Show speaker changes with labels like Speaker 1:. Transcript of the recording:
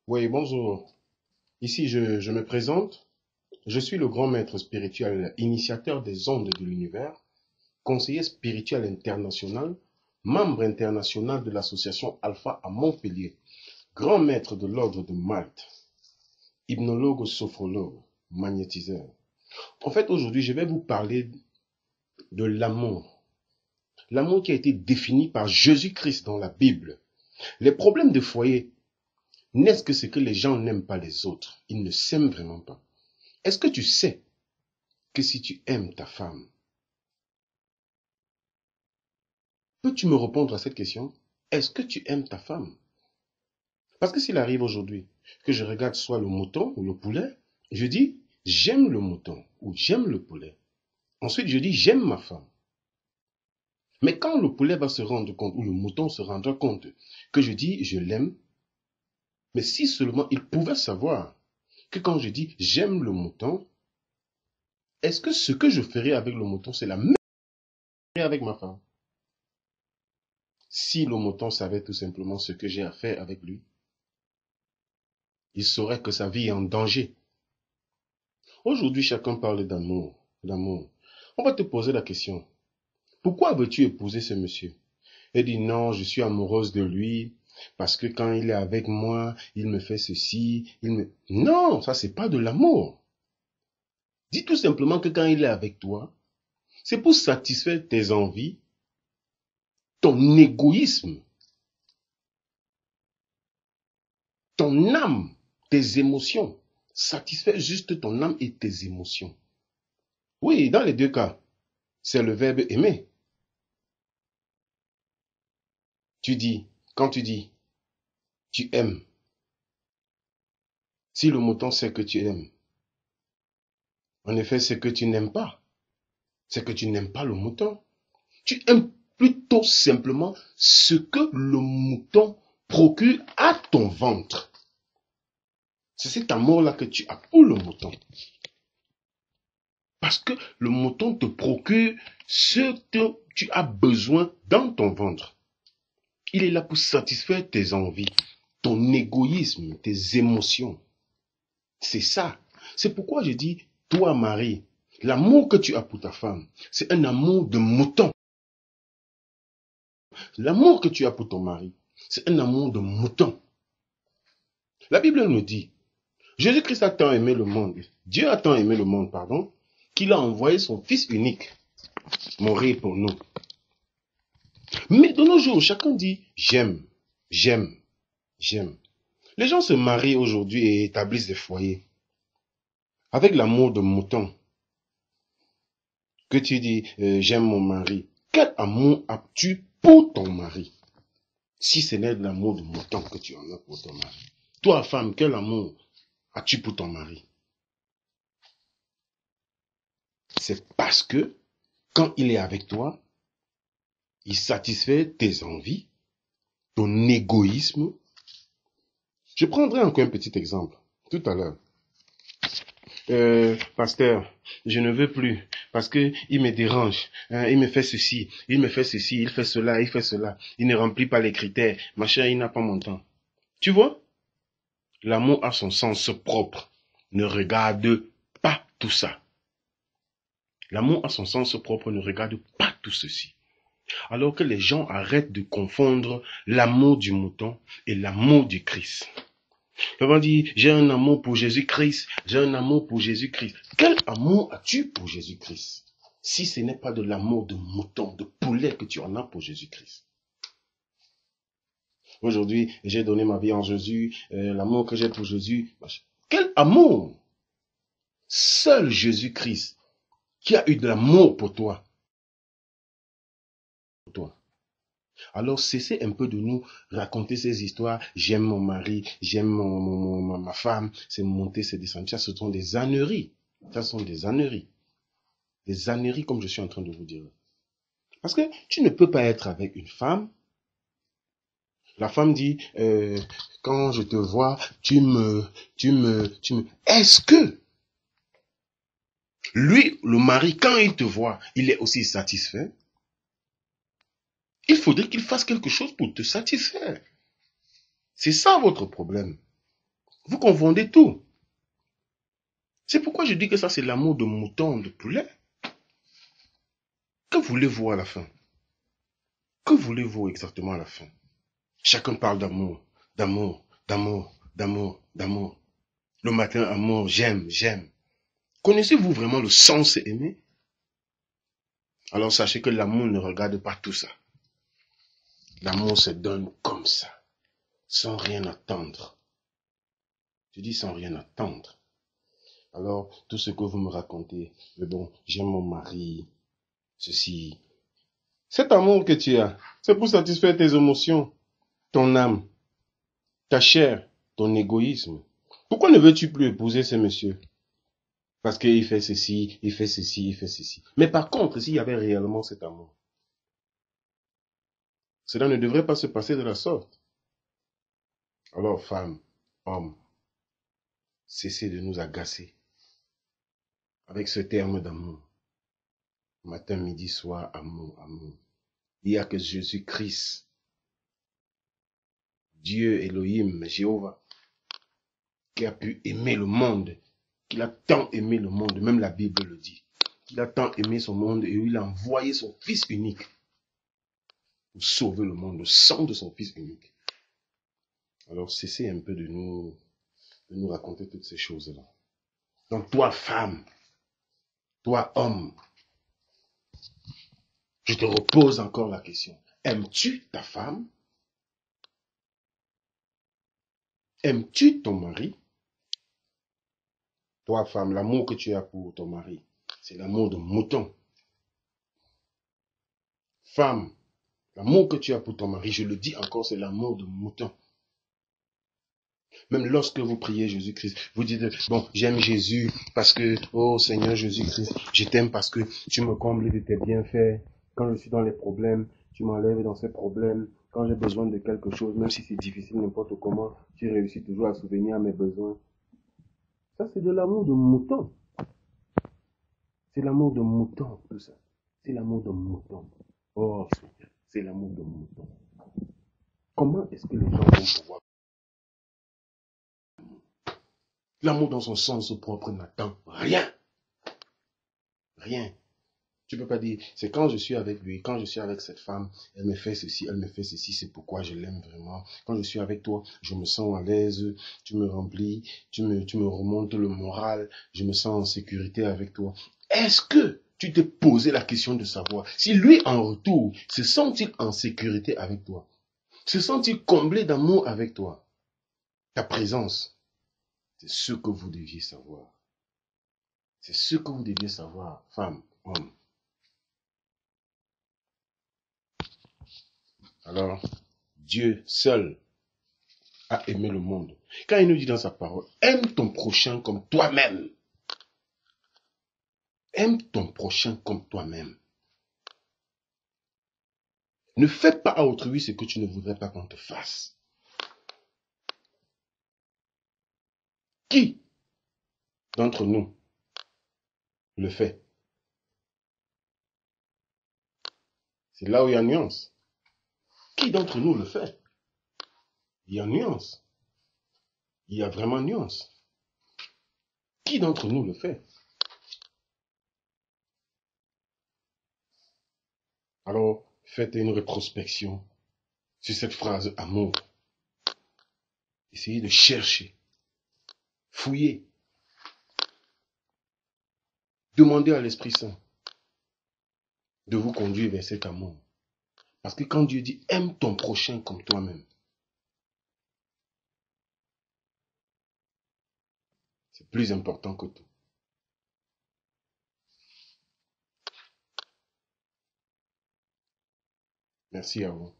Speaker 1: Oui, bonjour. Ici, je me présente. Je suis le grand maître spirituel, initiateur des ondes de l'univers, conseiller spirituel international, membre international de l'association Alpha à Montpellier, grand maître de l'ordre de Malte, hypnologue, sophrologue, magnétiseur. En fait, aujourd'hui, je vais vous parler de l'amour. L'amour qui a été défini par Jésus-Christ dans la Bible. Les problèmes de foyer, n'est-ce que c'est que les gens n'aiment pas les autres? Ils ne s'aiment vraiment pas. Est-ce que tu sais que si tu aimes ta femme, peux-tu me répondre à cette question? Est-ce que tu aimes ta femme? Parce que s'il arrive aujourd'hui que je regarde soit le mouton ou le poulet, je dis j'aime le mouton ou j'aime le poulet. Ensuite, je dis j'aime ma femme. Mais quand le poulet va se rendre compte ou le mouton se rendra compte que je dis je l'aime, mais si seulement il pouvait savoir que quand je dis j'aime le mouton, est-ce que ce que je ferai avec le mouton, c'est la même chose avec ma femme? Si le mouton savait tout simplement ce que j'ai à faire avec lui, il saurait que sa vie est en danger. Aujourd'hui, chacun parle d'amour, d'amour. On va te poser la question. Pourquoi veux-tu épouser ce monsieur? Elle dit non, je suis amoureuse de lui, parce que quand il est avec moi, il me fait ceci, Non, ça c'est pas de l'amour. Dis tout simplement que quand il est avec toi, c'est pour satisfaire tes envies, ton égoïsme, ton âme, tes émotions. Satisfaire juste ton âme et tes émotions. Oui, dans les deux cas, c'est le verbe aimer. Quand tu dis, tu aimes, si le mouton sait que tu aimes, en effet, c'est que tu n'aimes pas. C'est que tu n'aimes pas le mouton. Tu aimes plutôt simplement ce que le mouton procure à ton ventre. C'est cet amour-là que tu as pour le mouton. Parce que le mouton te procure ce que tu as besoin dans ton ventre. Il est là pour satisfaire tes envies, ton égoïsme, tes émotions. C'est ça. C'est pourquoi je dis, toi, Marie, l'amour que tu as pour ta femme, c'est un amour de mouton. L'amour que tu as pour ton mari, c'est un amour de mouton. La Bible nous dit, Jésus-Christ a tant aimé le monde, Dieu a tant aimé le monde, pardon, qu'il a envoyé son Fils unique mourir pour nous. Mais de nos jours, chacun dit, j'aime, j'aime, j'aime. Les gens se marient aujourd'hui et établissent des foyers avec l'amour de mouton. Que tu dis, j'aime mon mari. Quel amour as-tu pour ton mari? Si ce n'est de l'amour de mouton que tu en as pour ton mari. Toi, femme, quel amour as-tu pour ton mari? C'est parce que quand il est avec toi, il satisfait tes envies, ton égoïsme. Je prendrai encore un petit exemple tout à l'heure. Pasteur, je ne veux plus parce que il me dérange, il me fait ceci, il me fait ceci, il fait cela, il fait cela, il ne remplit pas les critères, machin, il n'a pas mon temps. Tu vois, l'amour a son sens propre. Ne regarde pas tout ça. L'amour a son sens propre, ne regarde pas tout ceci. Alors que les gens arrêtent de confondre l'amour du mouton et l'amour du Christ. On dit, j'ai un amour pour Jésus-Christ, j'ai un amour pour Jésus-Christ. Quel amour as-tu pour Jésus-Christ? Si ce n'est pas de l'amour de mouton, de poulet que tu en as pour Jésus-Christ. Aujourd'hui, j'ai donné ma vie en Jésus, l'amour que j'ai pour Jésus. Quel amour? Seul Jésus-Christ qui a eu de l'amour pour toi. Alors cessez un peu de nous raconter ces histoires. J'aime mon mari, j'aime ma femme. C'est monter, c'est descendre. Ça, ce sont des âneries. Ça sont des âneries. Des âneries comme je suis en train de vous dire. Parce que tu ne peux pas être avec une femme. La femme dit, quand je te vois, tu me. Est-ce que lui, le mari, quand il te voit, il est aussi satisfait? Il faudrait qu'il fasse quelque chose pour te satisfaire. C'est ça votre problème. Vous confondez tout. C'est pourquoi je dis que ça, c'est l'amour de mouton, de poulet. Que voulez-vous à la fin? Que voulez-vous exactement à la fin? Chacun parle d'amour, d'amour, d'amour, d'amour, d'amour. Le matin, amour, j'aime, j'aime. Connaissez-vous vraiment le sens aimer? Alors sachez que l'amour ne regarde pas tout ça. L'amour se donne comme ça, sans rien attendre. Je dis sans rien attendre. Alors, tout ce que vous me racontez, mais bon, j'aime mon mari, ceci. Cet amour que tu as, c'est pour satisfaire tes émotions, ton âme, ta chair, ton égoïsme. Pourquoi ne veux-tu plus épouser ce monsieur? Parce qu'il fait ceci, il fait ceci, il fait ceci. Mais par contre, s'il y avait réellement cet amour, cela ne devrait pas se passer de la sorte. Alors, femmes, hommes, cessez de nous agacer avec ce terme d'amour. Matin, midi, soir, amour, amour. Il n'y a que Jésus-Christ, Dieu Elohim, Jéhovah, qui a pu aimer le monde, qu'il a tant aimé le monde, même la Bible le dit, qu'il a tant aimé son monde et il a envoyé son Fils unique pour sauver le monde, le sang de son Fils unique. Alors cessez un peu de nous raconter toutes ces choses-là. Donc toi, femme, toi, homme, je te repose encore la question. Aimes-tu ta femme? Aimes-tu ton mari? Toi, femme, l'amour que tu as pour ton mari, c'est l'amour de mouton. Femme, l'amour que tu as pour ton mari, je le dis encore, c'est l'amour de mouton. Même lorsque vous priez Jésus-Christ, vous dites, bon, j'aime Jésus parce que, oh Seigneur Jésus-Christ, je t'aime parce que tu me combles de tes bienfaits. Quand je suis dans les problèmes, tu m'enlèves dans ces problèmes. Quand j'ai besoin de quelque chose, même si c'est difficile, n'importe comment, tu réussis toujours à souvenir à mes besoins. Ça, c'est de l'amour de mouton. C'est l'amour de mouton, tout ça. C'est l'amour de mouton. Oh Seigneur, c'est l'amour de mouton. Comment est-ce que les gens vont pouvoir... L'amour dans son sens propre n'attend rien. Rien. Tu peux pas dire, c'est quand je suis avec lui, quand je suis avec cette femme, elle me fait ceci, elle me fait ceci, c'est pourquoi je l'aime vraiment. Quand je suis avec toi, je me sens à l'aise, tu me remplis, tu me remontes le moral, je me sens en sécurité avec toi. Est-ce que tu t'es posé la question de savoir si lui, en retour, se sent-il en sécurité avec toi? Se sent-il comblé d'amour avec toi? Ta présence, c'est ce que vous deviez savoir. C'est ce que vous deviez savoir, femme, homme. Alors, Dieu seul a aimé le monde. Quand il nous dit dans sa parole, aime ton prochain comme toi-même. Aime ton prochain comme toi-même. Ne fais pas à autrui ce que tu ne voudrais pas qu'on te fasse. Qui d'entre nous le fait? C'est là où il y a nuance. Qui d'entre nous le fait? Il y a nuance. Il y a vraiment nuance. Qui d'entre nous le fait? Alors, faites une rétrospection sur cette phrase amour. Essayez de chercher, fouiller, demandez à l'Esprit Saint de vous conduire vers cet amour. Parce que quand Dieu dit aime ton prochain comme toi-même, c'est plus important que tout. Merci à vous.